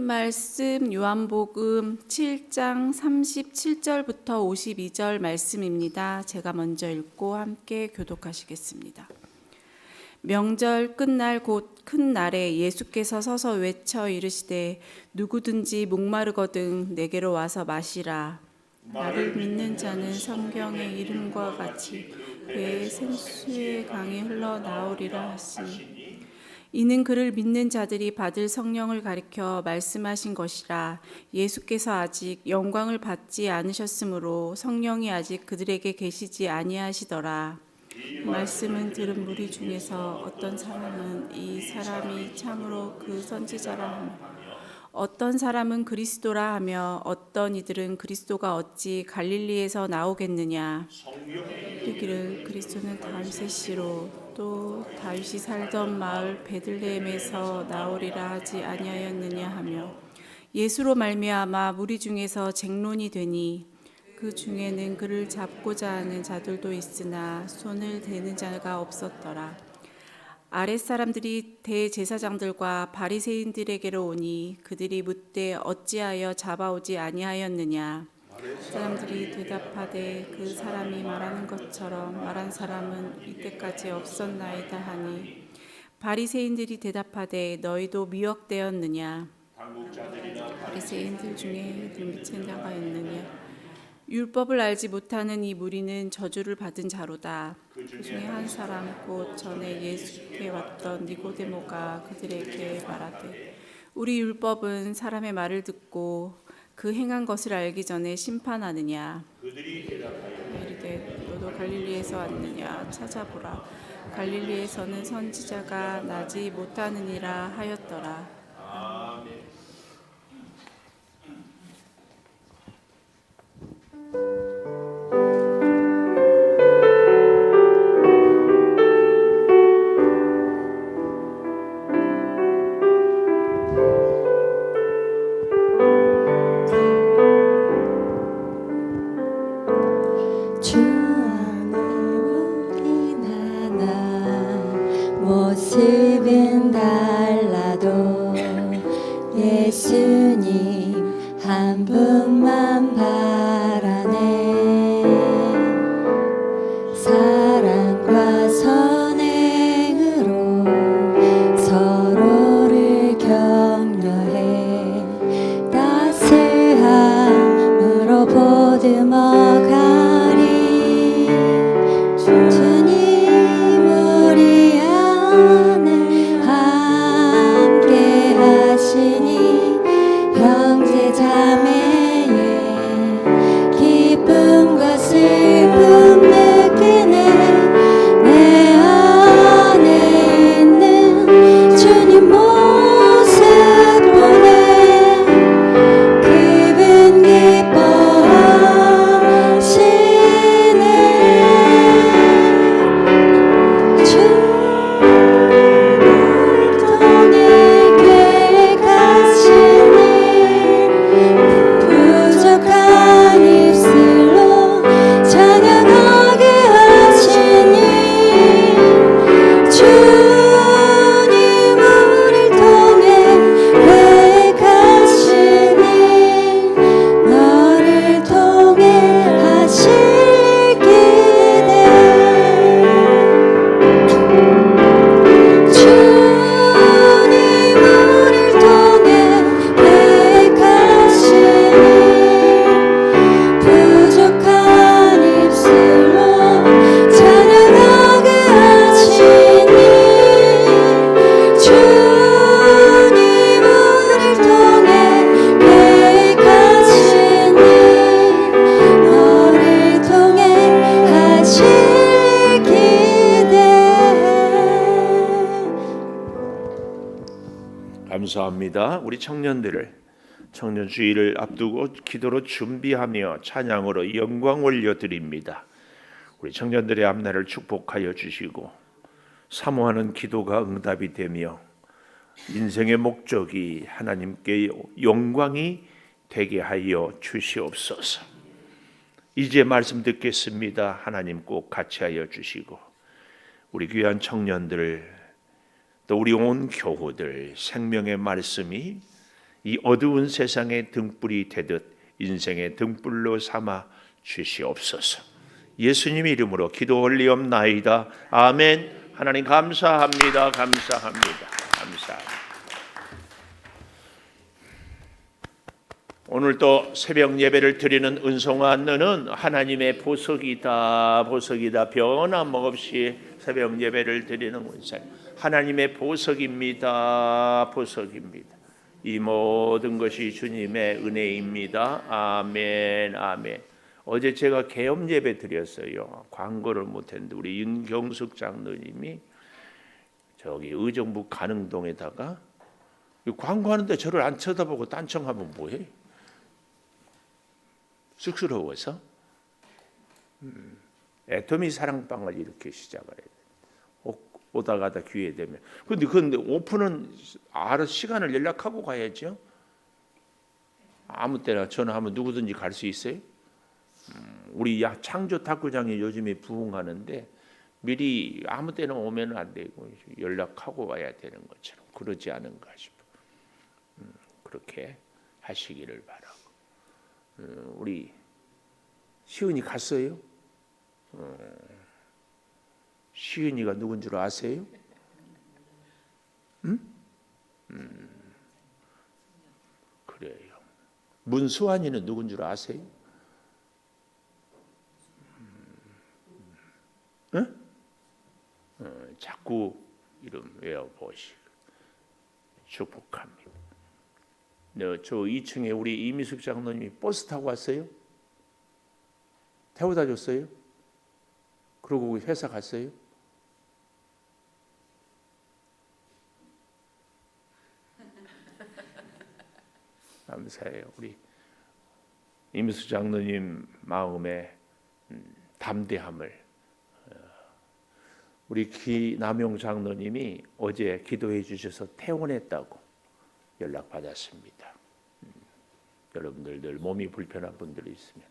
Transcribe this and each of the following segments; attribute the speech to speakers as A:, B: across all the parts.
A: 말씀 요한복음 7장 37절부터 52절 말씀입니다. 제가 먼저 읽고 함께 교독하시겠습니다. 명절 끝날 곧 큰 날에 예수께서 서서 외쳐 이르시되 누구든지 목마르거든 내게로 와서 마시라. 나를 믿는 자는 성경의 이름과 같이 그의 생수의 강이 흘러나오리라 하시니 이는 그를 믿는 자들이 받을 성령을 가리켜 말씀하신 것이라. 예수께서 아직 영광을 받지 않으셨으므로 성령이 아직 그들에게 계시지 아니하시더라. 말씀은 들은 무리 중에서 어떤 사람은 이 사람이 참으로 그 선지자라 하며 어떤 사람은 그리스도라 하며 어떤 이들은 그리스도가 어찌 갈릴리에서 나오겠느냐 이르기를 그리스도는 다윗의 씨로 또 다윗이 살던 마을 베들레헴에서 나오리라 하지 아니하였느냐 하며 예수로 말미암아 무리 중에서 쟁론이 되니 그 중에는 그를 잡고자 하는 자들도 있으나 손을 대는 자가 없었더라. 아랫사람들이 대제사장들과 바리새인들에게로 오니 그들이 묻되 어찌하여 잡아오지 아니하였느냐. 사람들이 대답하되 그 사람이 말하는 것처럼 말한 사람은 이때까지 없었나이다 하니 바리새인들이 대답하되 너희도 미혹되었느냐. 바리새인들 중에 이들 미친 자가 있느냐. 율법을 알지 못하는 이 무리는 저주를 받은 자로다. 그 중에 한 사람 곧 전에 예수께 왔던 니고데모가 그들에게 말하되 우리 율법은 사람의 말을 듣고 그 행한 것을 알기 전에 심판하느냐. 그들이 대답하여 이르되 너도 갈릴리에서 왔느냐 찾아보라. 갈릴리에서는 선지자가 나지 못하느니라 하였더라.
B: 모습은 달라도 예수님 한 분만 바라네. 사랑과 선행으로 서로를 격려해 따스함으로 보듬어가리. 주님 우리 안에 함께 하시니 형제 자매의 기쁨과 슬픔 느끼네. 내 안에 있는 주님 모습 보네. 그분 기뻐하시네. 주를 통해 계획하시니 부족한 입술로 찬양하게 하시니 주님 우릴 통해 계획하시니 너를 통해 하실 기대. 주님 우릴 통해 계획하시니 부족한 입술로 찬양하게 하시니 주님 우릴 통해 계획하시니 너를 통해 하실 기대.
C: 감사합니다. 우리 청년들을 청년 주일을 앞두고 기도로 준비하며 찬양으로 영광 올려드립니다. 우리 청년들의 앞날을 축복하여 주시고 사모하는 기도가 응답이 되며 인생의 목적이 하나님께 영광이 되게 하여 주시옵소서. 이제 말씀 듣겠습니다. 하나님 꼭 같이 하여 주시고 우리 귀한 청년들 또 우리 온 교우들 생명의 말씀이 이 어두운 세상의 등불이 되듯 인생의 등불로 삼아 주시옵소서. 예수님의 이름으로 기도 올리옵나이다. 아멘. 하나님 감사합니다. 감사합니다. 감사합니다. 오늘 또 새벽 예배를 드리는 은송아 너는 하나님의 보석이다. 보석이다. 변함없이 새벽 예배를 드리는 은사 하나님의 보석입니다. 보석입니다. 이 모든 것이 주님의 은혜입니다. 아멘. 아멘. 어제 제가 개업 예배 드렸어요. 광고를 못했는데 우리 윤경숙 장로님이 저기 의정부 가능동에다가 광고하는데 저를 안 쳐다보고 딴청하면 뭐해? 쑥스러워서 애터미 사랑방을 이렇게 시작을 해요. 오다 가다 기회 되면. 근데 오픈은 알아 시간을 연락하고 가야죠. 아무 때나 전화하면 누구든지 갈 수 있어요. 우리 창조 탁구장이 요즘에 부흥하는데 미리 아무 때나 오면 안 되고 연락하고 와야 되는 것처럼 그러지 않은가 싶어. 그렇게 하시기를 바라고. 우리 시은이 갔어요? 시은이가 누군 줄 아세요? 그래요. 문수환이는 누군 줄 아세요? 자꾸 이름 외워보시고 축복합니다. 저 2층에 우리 이미숙 장로님이 버스 타고 왔어요? 태워다 줬어요? 그러고 회사 갔어요? 감사해요. 우리 이미숙 장로님 마음의 담대함을 우리 기남용 장로님이 어제 기도해 주셔서 퇴원했다고 연락받았습니다. 여러분들 늘 몸이 불편한 분들이 있으면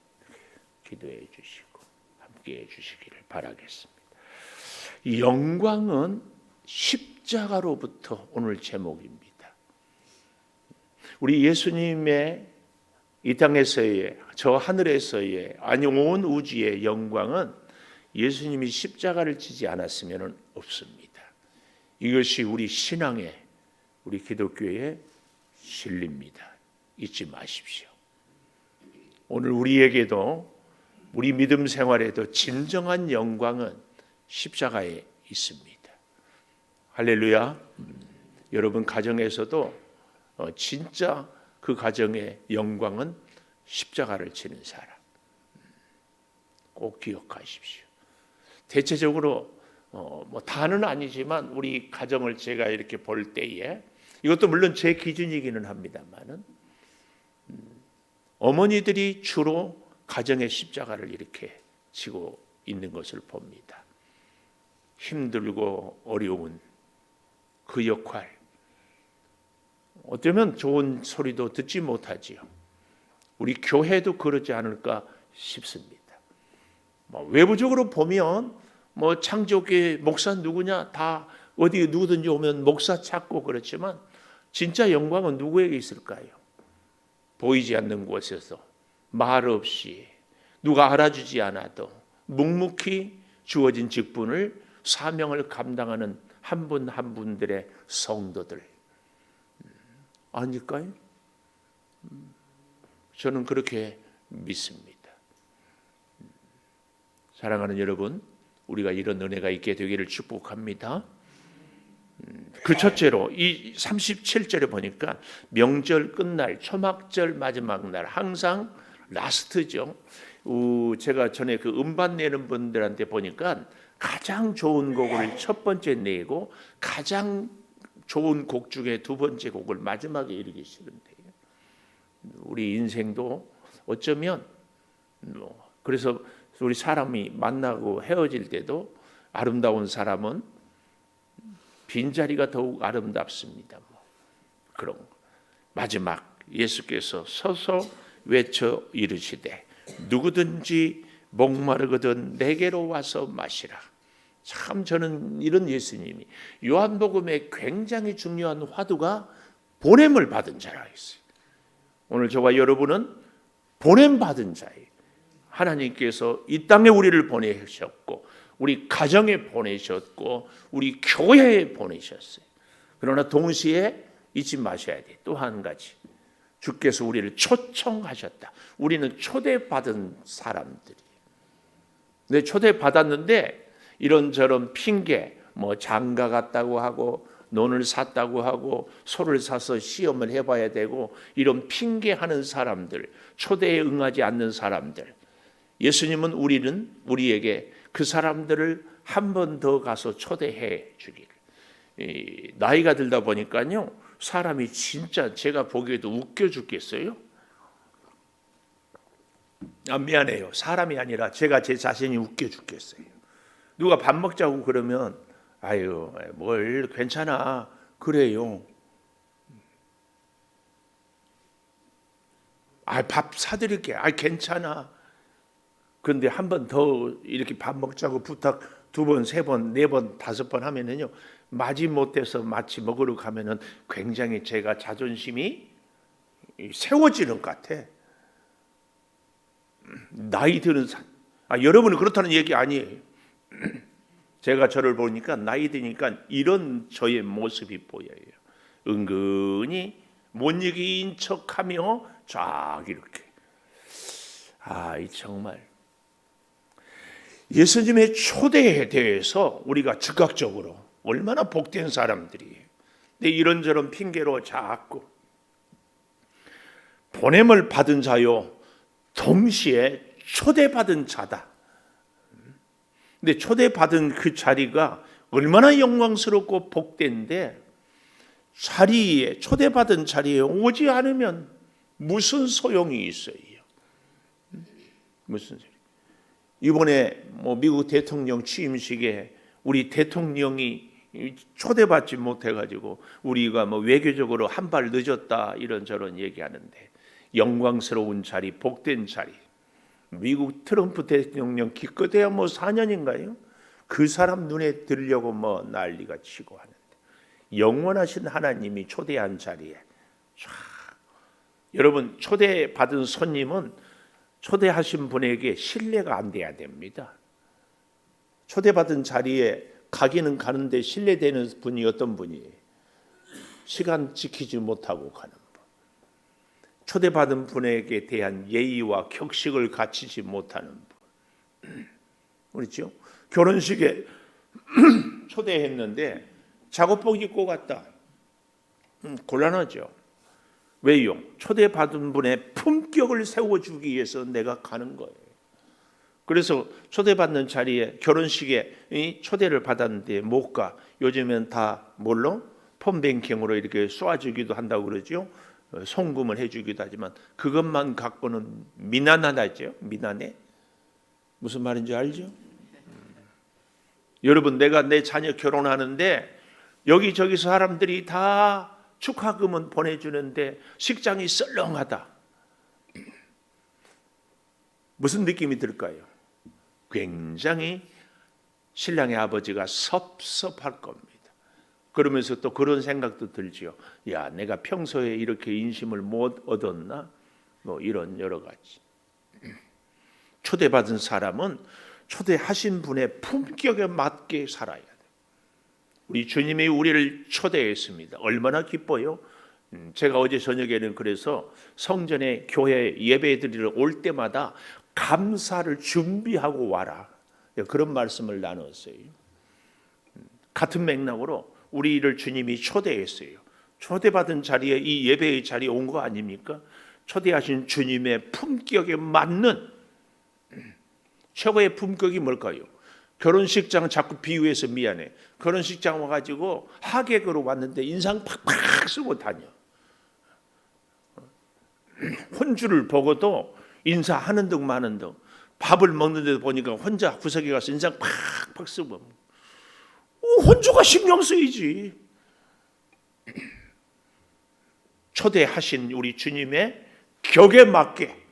C: 기도해 주시고 함께해 주시기를 바라겠습니다. 이 영광은 십자가로부터 오늘 제목입니다. 우리 예수님의 이 땅에서의 저 하늘에서의 아니 온 우주의 영광은 예수님이 십자가를 지지 않았으면 없습니다. 이것이 우리 신앙의 우리 기독교의 진리입니다. 잊지 마십시오. 오늘 우리에게도 우리 믿음 생활에도 진정한 영광은 십자가에 있습니다. 할렐루야. 여러분 가정에서도 진짜 그 가정의 영광은 십자가를 지는 사람 꼭 기억하십시오. 대체적으로 뭐 다는 아니지만 우리 가정을 제가 이렇게 볼 때에 이것도 물론 제 기준이기는 합니다만은 어머니들이 주로 가정의 십자가를 이렇게 지고 있는 것을 봅니다. 힘들고 어려운 그 역할 어쩌면 좋은 소리도 듣지 못하지요. 우리 교회도 그러지 않을까 싶습니다. 외부적으로 보면 창조교회 목사 누구냐 다 어디 누구든지 오면 목사 찾고 그렇지만 진짜 영광은 누구에게 있을까요? 보이지 않는 곳에서 말 없이 누가 알아주지 않아도 묵묵히 주어진 직분을 사명을 감당하는 한 분 한 분들의 성도들 아닐까요? 저는 그렇게 믿습니다. 사랑하는 여러분, 우리가 이런 은혜가 있게 되기를 축복합니다. 그 첫째로 이 37절에 보니까 명절 끝날 초막절 마지막 날 항상 라스트죠. 제가 전에 그 음반 내는 분들한테 보니까 가장 좋은 곡을 첫 번째 내고 가장 좋은 곡 중에 두 번째 곡을 마지막에 이르기 싫은데요. 우리 인생도 어쩌면 그래서 우리 사람이 만나고 헤어질 때도 아름다운 사람은 빈자리가 더욱 아름답습니다. 그런 거. 마지막 예수께서 서서 외쳐 이르시되 누구든지 목마르거든 내게로 와서 마시라. 참 저는 이런 예수님이 요한복음에 굉장히 중요한 화두가 보냄을 받은 자라 했어요. 오늘 저와 여러분은 보냄 받은 자예요. 하나님께서 이 땅에 우리를 보내셨고 우리 가정에 보내셨고 우리 교회에 보내셨어요. 그러나 동시에 잊지 마셔야 돼. 또 한 가지. 주께서 우리를 초청하셨다. 우리는 초대받은 사람들이. 내 초대받았는데 이런저런 핑계, 뭐 장가 갔다고 하고 논을 샀다고 하고 소를 사서 시험을 해봐야 되고 이런 핑계하는 사람들, 초대에 응하지 않는 사람들. 예수님은 우리에게 그 사람들을 한 번 더 가서 초대해 주기를. 나이가 들다 보니까요, 사람이 진짜 제가 보기에도 웃겨 죽겠어요. 미안해요. 사람이 아니라 제가 제 자신이 웃겨 죽겠어요. 누가 밥 먹자고 그러면 아유, 뭘 괜찮아. 그래요. 밥 사드릴게. 괜찮아. 그런데 한 번 더 이렇게 밥 먹자고 부탁 2번, 3번, 4번, 5번 하면은요, 마지못해서 마치 먹으러 가면은 굉장히 제가 자존심이 세워지는 것 같아. 나이 드는 여러분은 그렇다는 얘기 아니에요. 제가 저를 보니까 나이 드니까 이런 저의 모습이 보여요. 은근히 못 이긴 척하며 쫙 이렇게. 이 정말 예수님의 초대에 대해서 우리가 즉각적으로 얼마나 복된 사람들이에요. 근데 이런저런 핑계로 자꾸 보냄을 받은 자요, 동시에 초대받은 자다. 근데 초대받은 그 자리가 얼마나 영광스럽고 복된데 자리에 초대받은 자리에 오지 않으면 무슨 소용이 있어요? 무슨 소리? 이번에 미국 대통령 취임식에 우리 대통령이 초대받지 못해가지고 우리가 외교적으로 한 발 늦었다 이런저런 얘기하는데 영광스러운 자리, 복된 자리. 미국 트럼프 대통령 기껏해야 4년인가요? 그 사람 눈에 들려고 난리가 치고 하는데 영원하신 하나님이 초대한 자리에 여러분, 초대받은 손님은 초대하신 분에게 신뢰가 안 돼야 됩니다. 초대받은 자리에 가기는 가는데 신뢰되는 분이 어떤 분이에요? 시간 지키지 못하고 가는 분. 초대받은 분에게 대한 예의와 격식을 갖추지 못하는 분. 그렇죠? 결혼식에 초대했는데 작업복 입고 갔다. 곤란하죠. 왜요? 초대받은 분의 품격을 세워주기 위해서 내가 가는 거예요. 그래서 초대받는 자리에 결혼식에 초대를 받았는데 못 가. 요즘엔 다 뭘로? 폰뱅킹으로 이렇게 쏘아주기도 한다고 그러죠. 송금을 해주기도 하지만 그것만 갖고는 미난하다죠. 미난해. 무슨 말인지 알죠? 여러분, 내가 내 자녀 결혼하는데 여기저기서 사람들이 다 축하금은 보내주는데 식장이 썰렁하다. 무슨 느낌이 들까요? 굉장히 신랑의 아버지가 섭섭할 겁니다. 그러면서 또 그런 생각도 들지요. 야, 내가 평소에 이렇게 인심을 못 얻었나? 이런 여러 가지. 초대받은 사람은 초대하신 분의 품격에 맞게 살아야 돼요. 우리 주님이 우리를 초대했습니다. 얼마나 기뻐요? 제가 어제 저녁에는 그래서 성전에 교회 예배 드리러 올 때마다 감사를 준비하고 와라. 그런 말씀을 나눴어요. 같은 맥락으로 우리를 주님이 초대했어요. 초대받은 자리에 이 예배의 자리에 온 거 아닙니까? 초대하신 주님의 품격에 맞는 최고의 품격이 뭘까요? 결혼식장 자꾸 비유해서 미안해. 결혼식장 와가지고 하객으로 왔는데 인상 팍팍 쓰고 다녀. 혼주를 보고도 인사하는 둥 마는 둥. 밥을 먹는데도 보니까 혼자 구석에 가서 인상 팍팍 쓰고. 혼주가 신경 쓰이지. 초대하신 우리 주님의 격에 맞게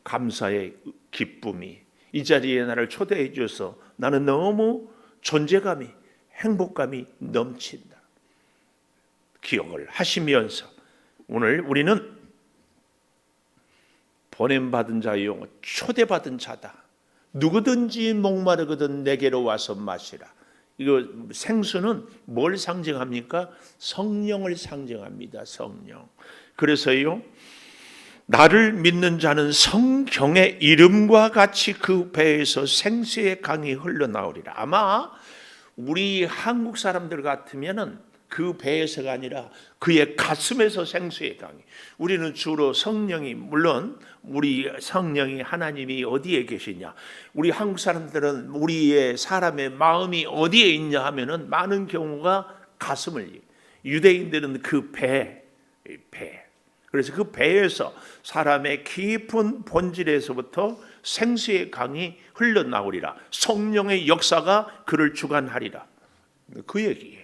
C: 감사의 기쁨이 이 자리에 나를 초대해 주셔서 나는 너무 존재감이 행복감이 넘친다. 기억을 하시면서 오늘 우리는 보냄받은 자요 초대받은 자다. 누구든지 목마르거든 내게로 와서 마시라. 이거 생수는 뭘 상징합니까? 성령을 상징합니다. 성령. 그래서요, 나를 믿는 자는 성경의 이름과 같이 그 배에서 생수의 강이 흘러나오리라. 아마 우리 한국 사람들 같으면은 그 배에서가 아니라 그의 가슴에서 생수의 강이. 우리는 주로 성령이, 물론 우리 성령이 하나님이 어디에 계시냐, 우리 한국 사람들은 우리의 사람의 마음이 어디에 있냐 하면은 많은 경우가 가슴을, 유대인들은 그 배. 그래서 그 배에서 사람의 깊은 본질에서부터 생수의 강이 흘러나오리라. 성령의 역사가 그를 주관하리라. 그 얘기예요.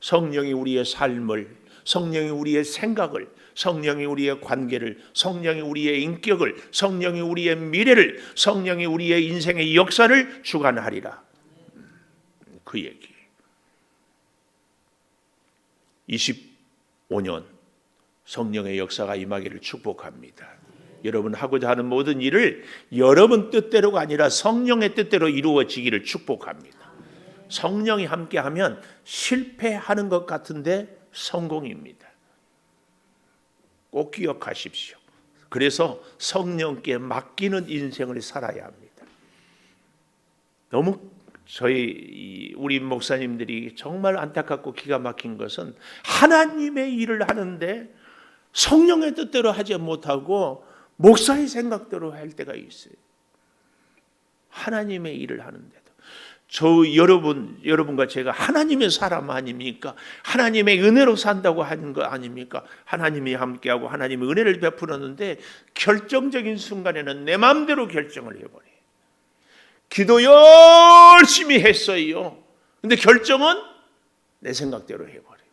C: 성령이 우리의 삶을, 성령이 우리의 생각을, 성령이 우리의 관계를, 성령이 우리의 인격을, 성령이 우리의 미래를, 성령이 우리의 인생의 역사를 주관하리라. 그 얘기. 25년 성령의 역사가 임하기를 축복합니다. 여러분 하고자 하는 모든 일을 여러분 뜻대로가 아니라 성령의 뜻대로 이루어지기를 축복합니다. 성령이 함께하면 실패하는 것 같은데 성공입니다. 꼭 기억하십시오. 그래서 성령께 맡기는 인생을 살아야 합니다. 너무 우리 목사님들이 정말 안타깝고 기가 막힌 것은 하나님의 일을 하는데 성령의 뜻대로 하지 못하고 목사의 생각대로 할 때가 있어요. 하나님의 일을 하는데도. 여러분과 제가 하나님의 사람 아닙니까? 하나님의 은혜로 산다고 하는 거 아닙니까? 하나님이 함께하고 하나님의 은혜를 베풀었는데 결정적인 순간에는 내 마음대로 결정을 해버려요. 기도 열심히 했어요. 근데 결정은 내 생각대로 해버려요.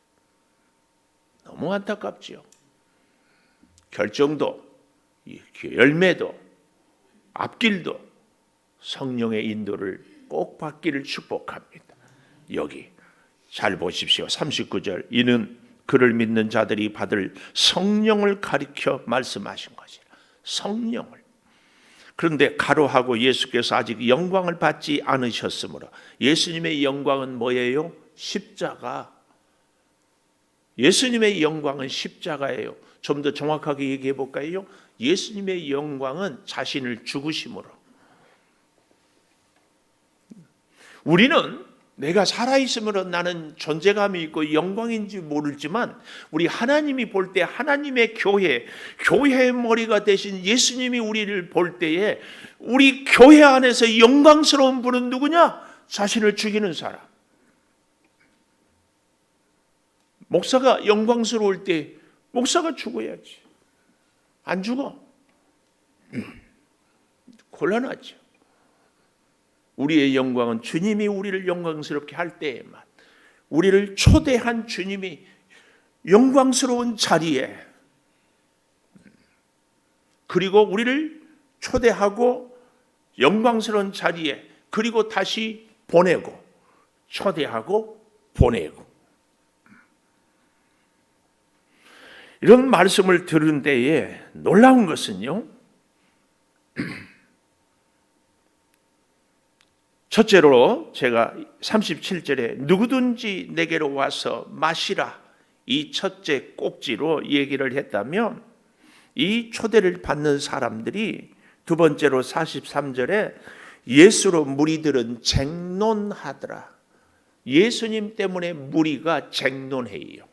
C: 너무 안타깝죠. 결정도, 열매도, 앞길도 성령의 인도를 꼭 받기를 축복합니다. 여기 잘 보십시오. 39절. 이는 그를 믿는 자들이 받을 성령을 가리켜 말씀하신 것이라. 성령을. 그런데 가로하고 예수께서 아직 영광을 받지 않으셨으므로, 예수님의 영광은 뭐예요? 십자가. 예수님의 영광은 십자가예요. 좀 더 정확하게 얘기해 볼까요? 예수님의 영광은 자신을 죽으심으로. 우리는 내가 살아있음으로 나는 존재감이 있고 영광인지 모르지만 우리 하나님이 볼 때 하나님의 교회의 머리가 되신 예수님이 우리를 볼 때에 우리 교회 안에서 영광스러운 분은 누구냐? 자신을 죽이는 사람. 목사가 영광스러울 때 목사가 죽어야지. 안 죽어. 곤란하죠. 우리의 영광은 주님이 우리를 영광스럽게 할 때에만, 우리를 초대한 주님이 영광스러운 자리에, 그리고 우리를 초대하고 영광스러운 자리에, 그리고 다시 보내고, 초대하고 보내고. 이런 말씀을 들은 때에 놀라운 것은요, 첫째로 제가 37절에 누구든지 내게로 와서 마시라, 이 첫째 꼭지로 얘기를 했다면, 이 초대를 받는 사람들이 두 번째로 43절에 예수로 무리들은 쟁론하더라. 예수님 때문에 무리가 쟁론해요.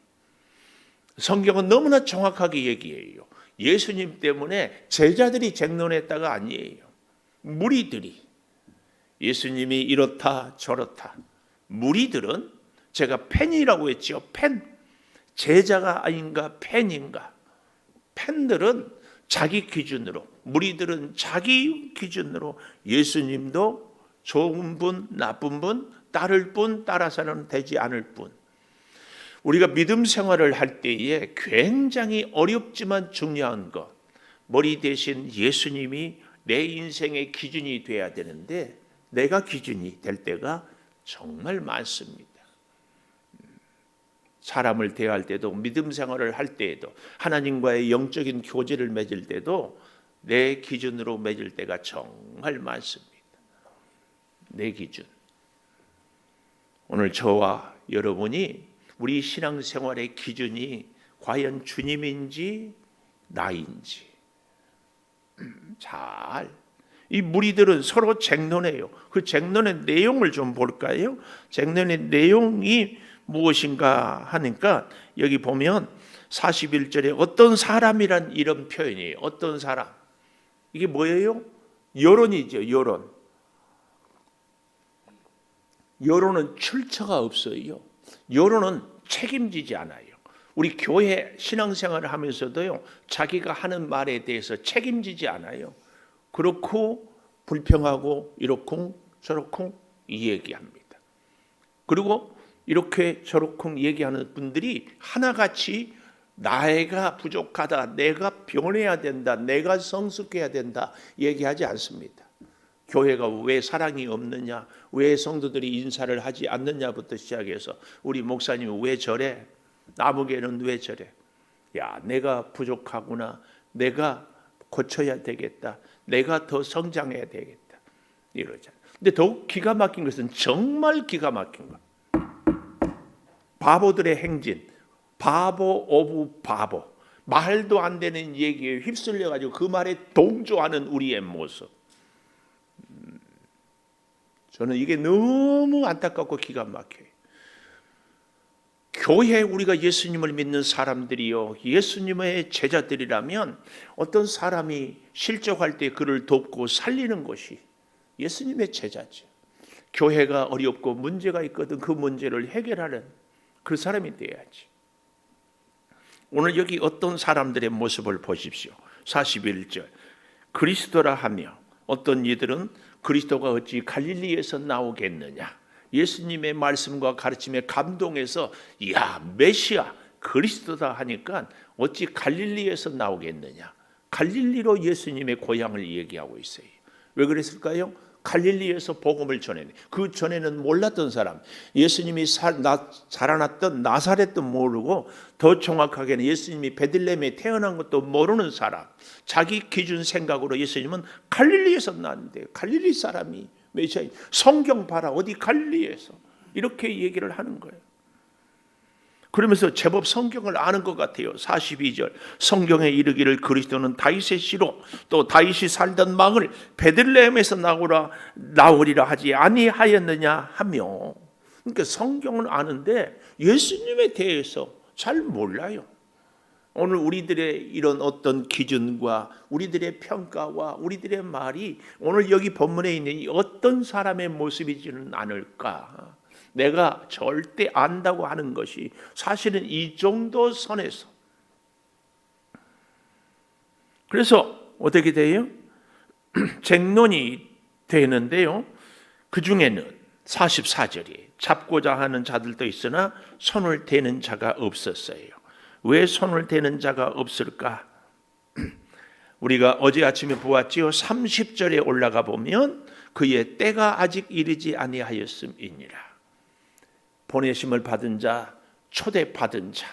C: 성경은 너무나 정확하게 얘기해요. 예수님 때문에 제자들이 쟁론했다가 아니에요. 무리들이. 예수님이 이렇다 저렇다. 무리들은, 제가 팬이라고 했죠. 팬. 제자가 아닌가 팬인가. 팬들은 자기 기준으로, 무리들은 자기 기준으로 예수님도 좋은 분, 나쁜 분, 따를 분, 따라서는 되지 않을 분. 우리가 믿음 생활을 할 때에 굉장히 어렵지만 중요한 것, 머리 대신 예수님이 내 인생의 기준이 돼야 되는데 내가 기준이 될 때가 정말 많습니다. 사람을 대할 때도, 믿음 생활을 할 때에도, 하나님과의 영적인 교제를 맺을 때도 내 기준으로 맺을 때가 정말 많습니다. 내 기준. 오늘 저와 여러분이 우리 신앙생활의 기준이 과연 주님인지 나인지 잘, 이 무리들은 서로 쟁론해요. 그 쟁론의 내용을 좀 볼까요? 쟁론의 내용이 무엇인가 하니까 여기 보면 41절에 어떤 사람이란 이런 표현이에요. 어떤 사람. 이게 뭐예요? 여론이죠. 여론. 여론은 출처가 없어요. 여론은 책임지지 않아요. 우리 교회 신앙생활을 하면서도요, 자기가 하는 말에 대해서 책임지지 않아요. 그렇고 불평하고 이렇쿵 저렇쿵 얘기합니다. 그리고 이렇게 저렇쿵 얘기하는 분들이 하나같이 나이가 부족하다, 내가 변해야 된다, 내가 성숙해야 된다 얘기하지 않습니다. 교회가 왜 사랑이 없느냐, 왜 성도들이 인사를 하지 않느냐부터 시작해서 우리 목사님이 왜 저래, 나무개는 왜 저래, 야 내가 부족하구나, 내가 고쳐야 되겠다, 내가 더 성장해야 되겠다 이러잖아요. 근데 더욱 기가 막힌 것은 정말 기가 막힌 것, 바보들의 행진, 바보 오브 바보, 말도 안 되는 얘기에 휩쓸려 가지고 그 말에 동조하는 우리의 모습. 저는 이게 너무 안타깝고 기가 막혀요. 교회에 우리가 예수님을 믿는 사람들이요, 예수님의 제자들이라면 어떤 사람이 실족할 때 그를 돕고 살리는 것이 예수님의 제자죠. 교회가 어렵고 문제가 있거든 그 문제를 해결하는 그 사람이 돼야지. 오늘 여기 어떤 사람들의 모습을 보십시오. 41절. 그리스도라 하며 어떤 이들은 그리스도가 어찌 갈릴리에서 나오겠느냐. 예수님의 말씀과 가르침에 감동해서 야 메시아 그리스도다 하니까 어찌 갈릴리에서 나오겠느냐. 갈릴리로 예수님의 고향을 얘기하고 있어요. 왜 그랬을까요? 갈릴리에서 복음을 전했네. 그 전에는 몰랐던 사람, 예수님이 자라났던 나사렛도 모르고, 더 정확하게는 예수님이 베들레헴에 태어난 것도 모르는 사람, 자기 기준 생각으로 예수님은 갈릴리에서 나왔는데, 갈릴리 사람이 메시아, 성경 봐라 어디 갈릴리에서, 이렇게 얘기를 하는 거예요. 그러면서 제법 성경을 아는 것 같아요. 42절. 성경에 이르기를 그리스도는 다윗의 씨로 또 다윗이 살던 마을 베들레헴에서 나오리라 하지 아니하였느냐 하며, 그러니까 성경을 아는데 예수님에 대해서 잘 몰라요. 오늘 우리들의 이런 어떤 기준과 우리들의 평가와 우리들의 말이 오늘 여기 본문에 있는 이 어떤 사람의 모습이지는 않을까. 내가 절대 안다고 하는 것이 사실은 이 정도 선에서. 그래서 어떻게 돼요? 쟁론이 되는데요, 그 중에는 44절이 잡고자 하는 자들도 있으나 손을 대는 자가 없었어요. 왜 손을 대는 자가 없을까? 우리가 어제 아침에 보았지요. 30절에 올라가 보면 그의 때가 아직 이르지 아니하였음이니라. 보내심을 받은 자, 초대받은 자,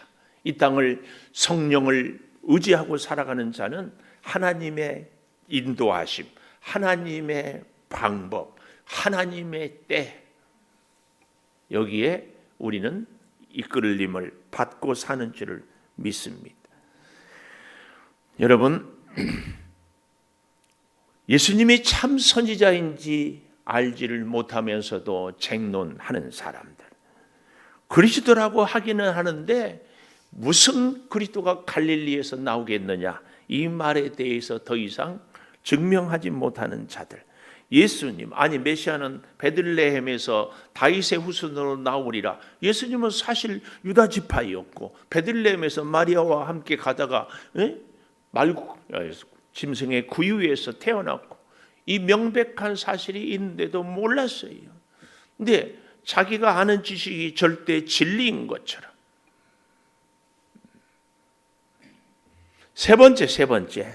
C: 이 땅을 성령을 의지하고 살아가는 자는 하나님의 인도하심, 하나님의 방법, 하나님의 때, 여기에 우리는 이끌림을 받고 사는 줄을 믿습니다. 여러분, 예수님이 참 선지자인지 알지를 못하면서도 쟁론하는 사람들, 그리스도라고 하기는 하는데 무슨 그리스도가 갈릴리에서 나오겠느냐, 이 말에 대해서 더 이상 증명하지 못하는 자들, 예수님, 아니 메시아는 베들레헴에서 다윗의 후손으로 나오리라. 예수님은 사실 유다 지파였고 베들레헴에서 마리아와 함께 가다가 짐승의 구유에서 태어났고, 이 명백한 사실이 있는데도 몰랐어요. 근데 자기가 아는 지식이 절대 진리인 것처럼. 세 번째.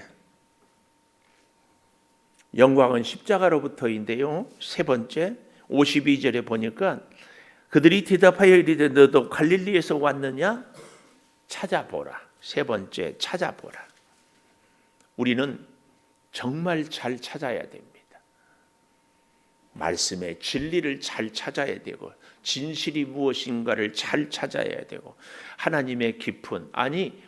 C: 영광은 십자가로부터인데요. 세 번째 52절에 보니까 그들이 대답하여 이르되 너도 갈릴리에서 왔느냐? 찾아보라. 세 번째, 찾아보라. 우리는 정말 잘 찾아야 됩니다. 말씀의 진리를 잘 찾아야 되고 진실이 무엇인가를 잘 찾아야 되고 하나님의 깊은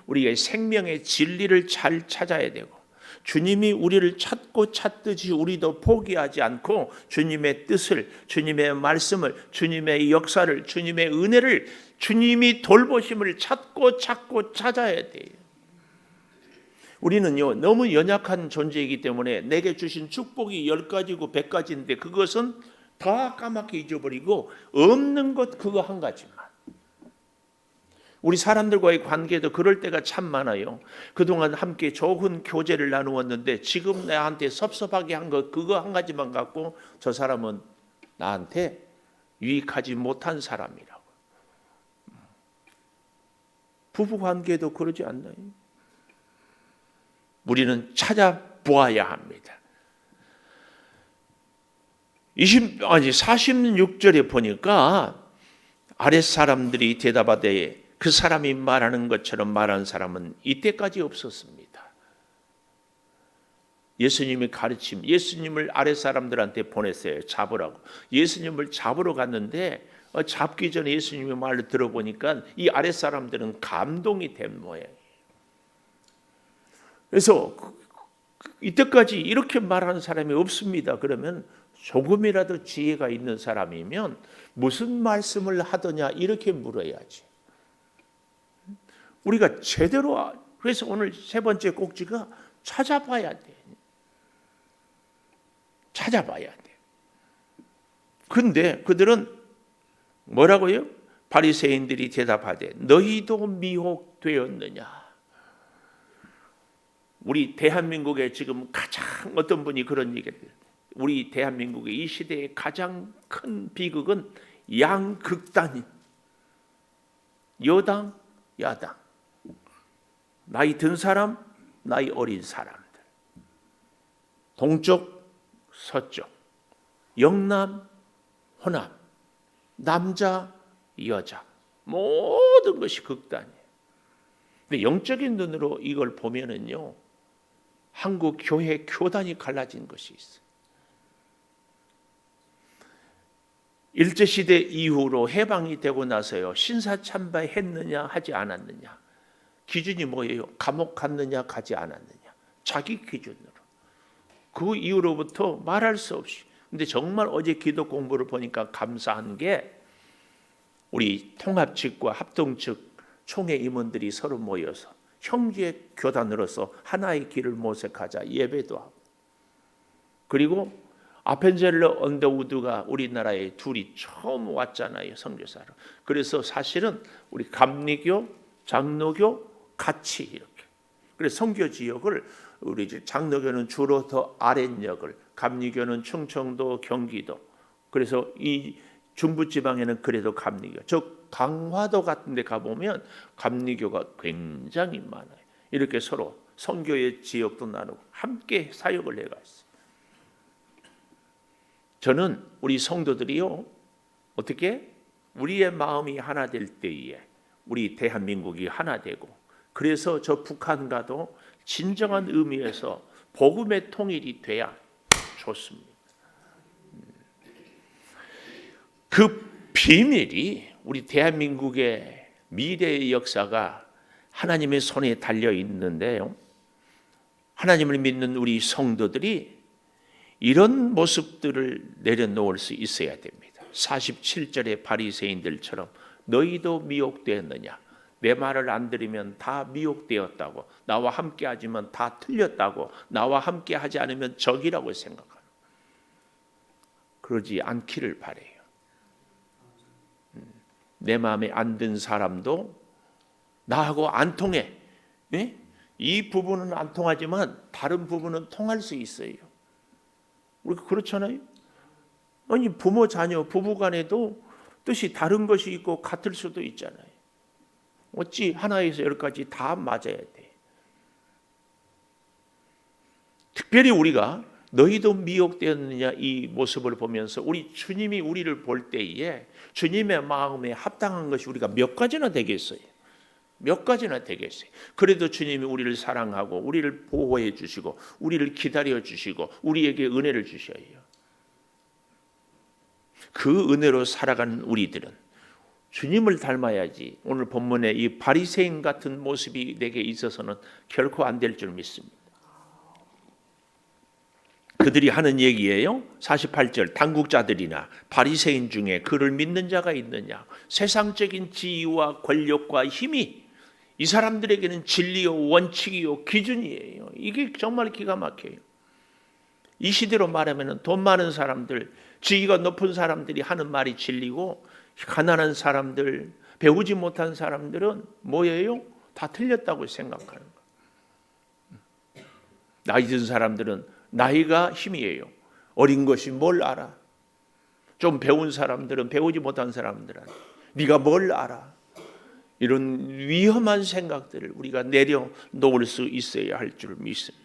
C: 우리의 생명의 진리를 잘 찾아야 되고 주님이 우리를 찾고 찾듯이 우리도 포기하지 않고 주님의 뜻을, 주님의 말씀을, 주님의 역사를, 주님의 은혜를, 주님이 돌보심을 찾고 찾아야 돼요. 우리는요 너무 연약한 존재이기 때문에 내게 주신 축복이 10가지고 100가지인데 그것은 다 까맣게 잊어버리고 없는 것 그거 한 가지만. 우리 사람들과의 관계도 그럴 때가 참 많아요. 그동안 함께 좋은 교제를 나누었는데 지금 나한테 섭섭하게 한 것 그거 한 가지만 갖고 저 사람은 나한테 유익하지 못한 사람이라고. 부부 관계도 그러지 않나요? 우리는 찾아보아야 합니다. 46절에 보니까 아랫 사람들이 대답하되 그 사람이 말하는 것처럼 말하는 사람은 이때까지 없었습니다. 예수님의 가르침, 예수님을 아랫 사람들한테 보냈어요. 잡으라고. 예수님을 잡으러 갔는데 잡기 전에 예수님의 말을 들어보니까 이 아랫 사람들은 감동이 된 모양이에요. 그래서 이때까지 이렇게 말하는 사람이 없습니다. 그러면 조금이라도 지혜가 있는 사람이면 무슨 말씀을 하더냐 이렇게 물어야지. 우리가 제대로, 그래서 오늘 세 번째 꼭지가 찾아봐야 돼. 찾아봐야 돼. 근데 그들은 뭐라고요? 바리새인들이 대답하되 너희도 미혹되었느냐. 우리 대한민국에 지금 가장 어떤 분이 그런 얘기를 해요. 우리 대한민국의 이 시대의 가장 큰 비극은 양극단이 여당, 야당, 나이 든 사람, 나이 어린 사람들, 동쪽, 서쪽, 영남, 호남, 남자, 여자, 모든 것이 극단이에요. 근데 영적인 눈으로 이걸 보면은요, 한국 교회 교단이 갈라진 것이 있어요. 일제시대 이후로 해방이 되고 나서요, 신사참배했느냐 하지 않았느냐, 기준이 뭐예요? 감옥 갔느냐 가지 않았느냐, 자기 기준으로. 그 이후로부터 말할 수 없이. 근데 정말 어제 기도 공부를 보니까 감사한 게 우리 통합 측과 합동 측 총회 임원들이 서로 모여서 형제 교단으로서 하나의 길을 모색하자 예배도 하고, 그리고 아펜젤러 언더우드가 우리나라에 둘이 처음 왔잖아요, 선교사로. 그래서 사실은 우리 감리교, 장로교 같이 이렇게. 그래서 선교 지역을 우리 이제 장로교는 주로 더 아랫역을, 감리교는 충청도, 경기도. 그래서 이 중부지방에는 그래도 감리교. 저 강화도 같은 데 가보면 감리교가 굉장히 많아요. 이렇게 서로 선교의 지역도 나누고 함께 사역을 해갔어요. 저는 우리 성도들이요, 어떻게 우리의 마음이 하나 될 때에 우리 대한민국이 하나 되고, 그래서 저 북한과도 진정한 의미에서 복음의 통일이 돼야 좋습니다. 그 비밀이 우리 대한민국의 미래의 역사가 하나님의 손에 달려 있는데요, 하나님을 믿는 우리 성도들이 이런 모습들을 내려놓을 수 있어야 됩니다. 47절의 바리새인들처럼 너희도 미혹되었느냐, 내 말을 안 들으면 다 미혹되었다고, 나와 함께 하지만 다 틀렸다고, 나와 함께 하지 않으면 적이라고 생각하는, 그러지 않기를 바라요. 내 마음에 안 든 사람도 나하고 안 통해. 이 부분은 안 통하지만 다른 부분은 통할 수 있어요. 우리가 그렇잖아요. 아니, 부모 자녀 부부간에도 뜻이 다른 것이 있고 같을 수도 있잖아요. 어찌 하나에서 열까지 다 맞아야 돼. 특별히 우리가 너희도 미혹되었느냐 이 모습을 보면서 우리 주님이 우리를 볼 때에 주님의 마음에 합당한 것이 우리가 몇 가지나 되겠어요? 몇 가지나 되겠어요. 그래도 주님이 우리를 사랑하고 우리를 보호해 주시고 우리를 기다려 주시고 우리에게 은혜를 주셔요. 그 은혜로 살아가는 우리들은 주님을 닮아야지 오늘 본문에 이 바리새인 같은 모습이 내게 있어서는 결코 안 될 줄 믿습니다. 그들이 하는 얘기예요. 48절 당국자들이나 바리새인 중에 그를 믿는 자가 있느냐. 세상적인 지위와 권력과 힘이 이 사람들에게는 진리요 원칙이요 기준이에요. 이게 정말 기가 막혀요. 이 시대로 말하면 돈 많은 사람들, 지위가 높은 사람들이 하는 말이 진리고 가난한 사람들, 배우지 못한 사람들은 뭐예요? 다 틀렸다고 생각하는 거예요. 나이 든 사람들은 나이가 힘이에요. 어린 것이 뭘 알아? 좀 배운 사람들은 배우지 못한 사람들은 네가 뭘 알아? 이런 위험한 생각들을 우리가 내려놓을 수 있어야 할 줄 믿습니다.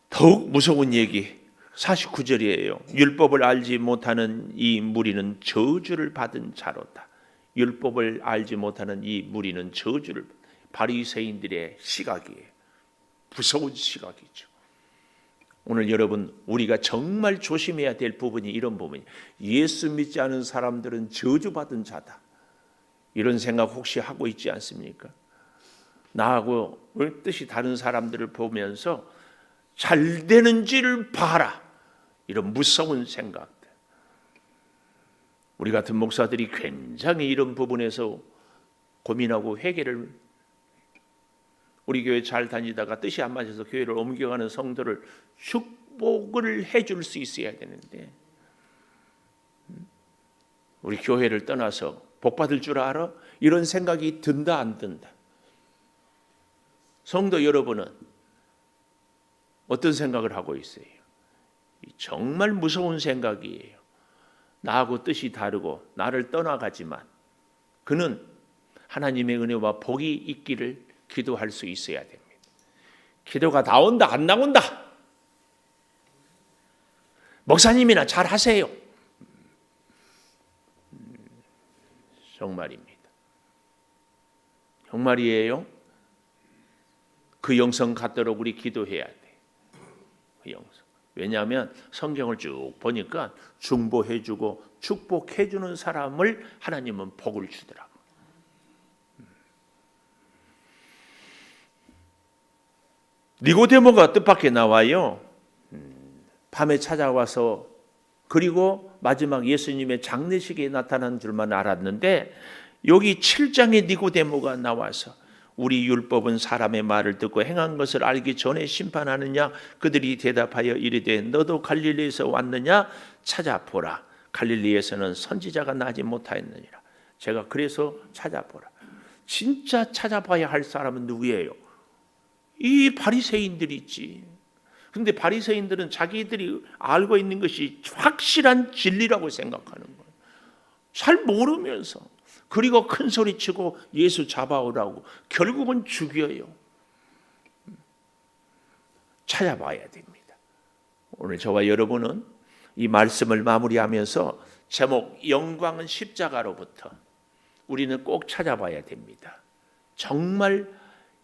C: 더욱 무서운 얘기 49절이에요. 율법을 알지 못하는 이 무리는 저주를 받은 자로다. 율법을 알지 못하는 이 무리는 저주를 바리새인들의 시각이에요. 무서운 시각이죠. 오늘 여러분 우리가 정말 조심해야 될 부분이 이런 부분이에요. 예수 믿지 않은 사람들은 저주받은 자다. 이런 생각 혹시 하고 있지 않습니까? 나하고 뜻이 다른 사람들을 보면서 잘 되는지를 봐라. 이런 무서운 생각들. 우리 같은 목사들이 굉장히 이런 부분에서 고민하고 회개를 우리 교회 잘 다니다가 뜻이 안 맞아서 교회를 옮겨가는 성도를 축복을 해줄 수 있어야 되는데 우리 교회를 떠나서 복 받을 줄 알아? 이런 생각이 든다 안 든다? 성도 여러분은 어떤 생각을 하고 있어요? 정말 무서운 생각이에요. 나하고 뜻이 다르고 나를 떠나가지만 그는 하나님의 은혜와 복이 있기를 기도할 수 있어야 됩니다. 기도가 나온다 안 나온다? 목사님이나 잘 하세요. 정말입니다. 정말이에요. 그 영성 갖도록 우리 기도해야 돼. 그 영성. 왜냐하면 성경을 쭉 보니까 중보해주고 축복해주는 사람을 하나님은 복을 주더라고. 니고데모가 뜻밖에 나와요. 밤에 찾아와서 그리고 마지막 예수님의 장례식에 나타난 줄만 알았는데 여기 7장에 니고데모가 나와서 우리 율법은 사람의 말을 듣고 행한 것을 알기 전에 심판하느냐? 그들이 대답하여 이르되 너도 갈릴리에서 왔느냐? 찾아보라. 갈릴리에서는 선지자가 나지 못하였느니라. 제가 그래서 찾아보라. 진짜 찾아봐야 할 사람은 누구예요? 이 바리새인들이 있지. 그런데 바리새인들은 자기들이 알고 있는 것이 확실한 진리라고 생각하는 거예요. 잘 모르면서. 그리고 큰 소리치고 예수 잡아오라고 결국은 죽여요. 찾아봐야 됩니다. 오늘 저와 여러분은 이 말씀을 마무리하면서 제목 영광은 십자가로부터 우리는 꼭 찾아봐야 됩니다. 정말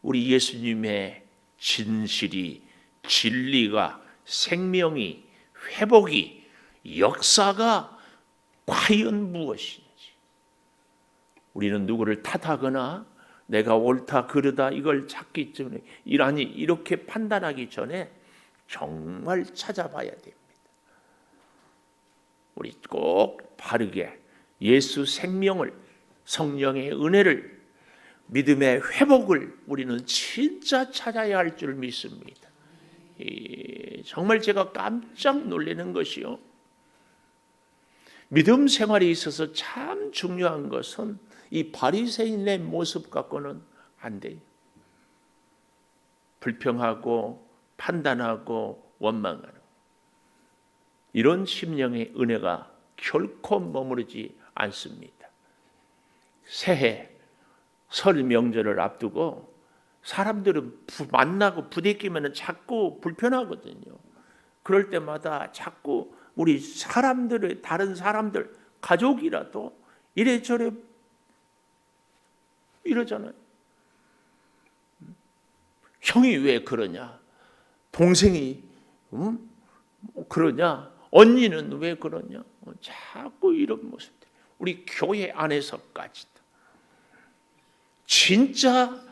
C: 우리 예수님의 진실이 진리가 생명이 회복이 역사가 과연 무엇인지 우리는 누구를 탓하거나 내가 옳다 그르다 이걸 찾기 전에 이렇게 판단하기 전에 정말 찾아봐야 됩니다. 우리 꼭 바르게 예수 생명을 성령의 은혜를 믿음의 회복을 우리는 진짜 찾아야 할 줄 믿습니다. 정말 제가 깜짝 놀라는 것이요. 믿음 생활에 있어서 참 중요한 것은 이 바리새인의 모습 갖고는 안 돼요. 불평하고 판단하고 원망하는 이런 심령의 은혜가 결코 머무르지 않습니다. 새해 설 명절을 앞두고 사람들은 만나고 부대끼면 자꾸 불편하거든요. 그럴 때마다 자꾸 우리 사람들의 다른 사람들 가족이라도 이래저래 이러잖아요. 형이 왜 그러냐? 동생이 그러냐? 언니는 왜 그러냐? 자꾸 이런 모습들. 우리 교회 안에서까지도 진짜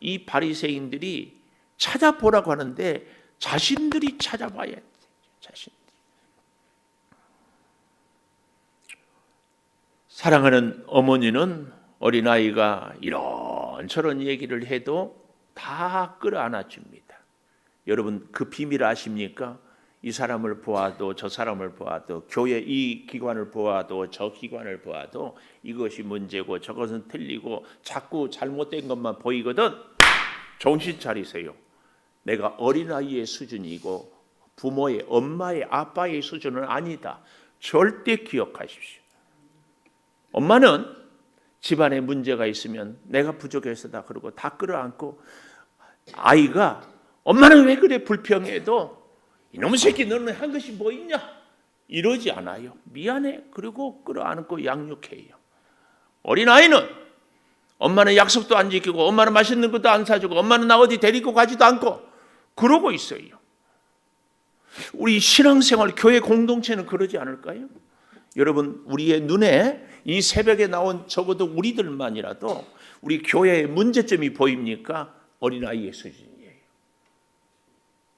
C: 이 바리새인들이 찾아보라고 하는데 자신들이 찾아봐야 돼. 자신들. 사랑하는 어머니는 어린아이가 이런저런 얘기를 해도 다 끌어안아 줍니다. 여러분 그 비밀 아십니까? 이 사람을 보아도 저 사람을 보아도 교회 이 기관을 보아도 저 기관을 보아도 이것이 문제고 저것은 틀리고 자꾸 잘못된 것만 보이거든. 정신 차리세요. 내가 어린아이의 수준이고 부모의 엄마의 아빠의 수준은 아니다. 절대 기억하십시오. 엄마는 집안에 문제가 있으면 내가 부족해서다 그러고 다 끌어안고 아이가 엄마는 왜 그래 불평해도 이놈의 새끼 너는 한 것이 뭐 있냐 이러지 않아요. 미안해. 그리고 끌어안고 양육해요. 어린아이는 엄마는 약속도 안 지키고 엄마는 맛있는 것도 안 사주고 엄마는 나 어디 데리고 가지도 않고 그러고 있어요. 우리 신앙생활 교회 공동체는 그러지 않을까요? 여러분 우리의 눈에 이 새벽에 나온 적어도 우리들만이라도 우리 교회의 문제점이 보입니까? 어린아이의 수준이에요.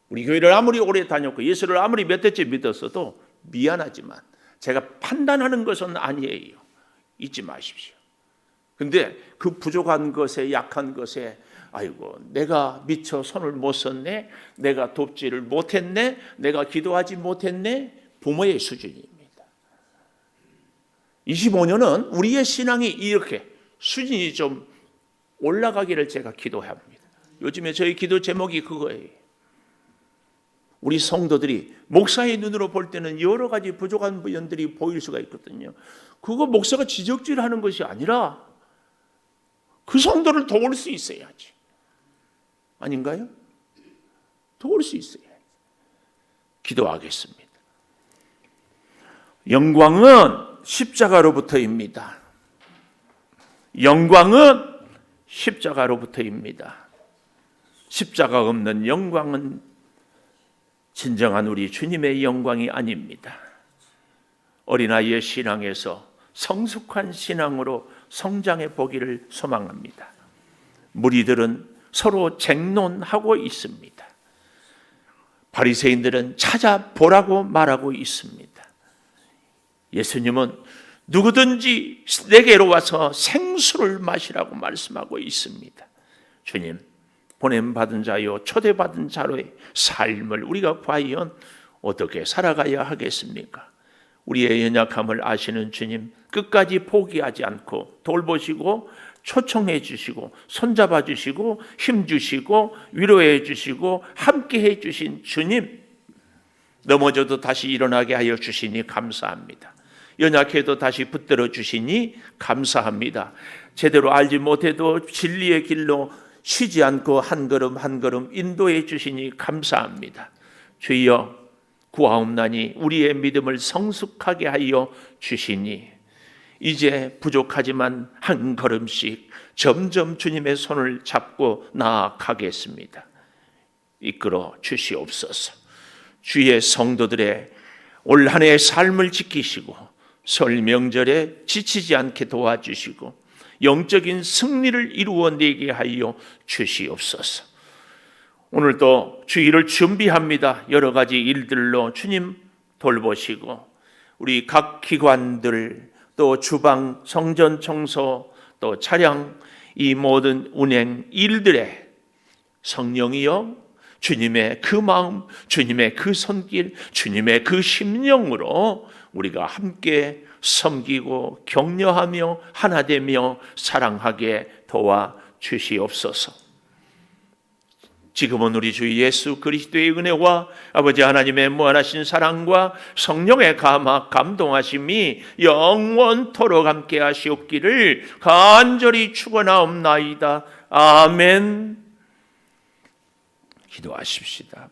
C: 우리 교회를 아무리 오래 다녔고 예수를 아무리 몇 대째 믿었어도 미안하지만 제가 판단하는 것은 아니에요. 잊지 마십시오. 근데 그 부족한 것에 약한 것에 아이고 내가 미처 손을 못 썼네, 내가 돕지를 못했네, 내가 기도하지 못했네, 부모의 수준입니다. 25년은 우리의 신앙이 이렇게 수준이 좀 올라가기를 제가 기도합니다. 요즘에 저희 기도 제목이 그거예요. 우리 성도들이 목사의 눈으로 볼 때는 여러 가지 부족한 부분들이 보일 수가 있거든요. 그거 목사가 지적질하는 것이 아니라 그 성도를 도울 수 있어야지. 아닌가요? 도울 수 있어야지. 기도하겠습니다. 영광은 십자가로부터입니다. 영광은 십자가로부터입니다. 십자가 없는 영광은 진정한 우리 주님의 영광이 아닙니다. 어린아이의 신앙에서 성숙한 신앙으로 성장해 보기를 소망합니다. 무리들은 서로 쟁론하고 있습니다. 바리새인들은 찾아보라고 말하고 있습니다. 예수님은 누구든지 내게로 와서 생수를 마시라고 말씀하고 있습니다. 주님, 보냄받은 자요 초대받은 자로의 삶을 우리가 과연 어떻게 살아가야 하겠습니까? 우리의 연약함을 아시는 주님, 끝까지 포기하지 않고 돌보시고 초청해 주시고 손잡아 주시고 힘 주시고 위로해 주시고 함께해 주신 주님, 넘어져도 다시 일어나게 하여 주시니 감사합니다. 연약해도 다시 붙들어 주시니 감사합니다. 제대로 알지 못해도 진리의 길로 쉬지 않고 한 걸음 한 걸음 인도해 주시니 감사합니다. 주여, 구하옵나니 우리의 믿음을 성숙하게 하여 주시니 이제 부족하지만 한 걸음씩 점점 주님의 손을 잡고 나아가겠습니다. 이끌어 주시옵소서. 주의 성도들의 올 한 해의 삶을 지키시고 설 명절에 지치지 않게 도와주시고 영적인 승리를 이루어내게 하여 주시옵소서. 오늘도 주일을 준비합니다. 여러 가지 일들로 주님 돌보시고 우리 각 기관들 또 주방 성전 청소 또 차량 이 모든 운행 일들에 성령이여 주님의 그 마음, 주님의 그 손길, 주님의 그 심령으로 우리가 함께 섬기고 격려하며 하나 되며 사랑하게 도와주시옵소서. 지금은 우리 주 예수 그리스도의 은혜와 아버지 하나님의 무한하신 사랑과 성령의 감화 감동하심이 영원토록 함께 하시옵기를 간절히 축원하옵나이다. 아멘. 기도하십시다.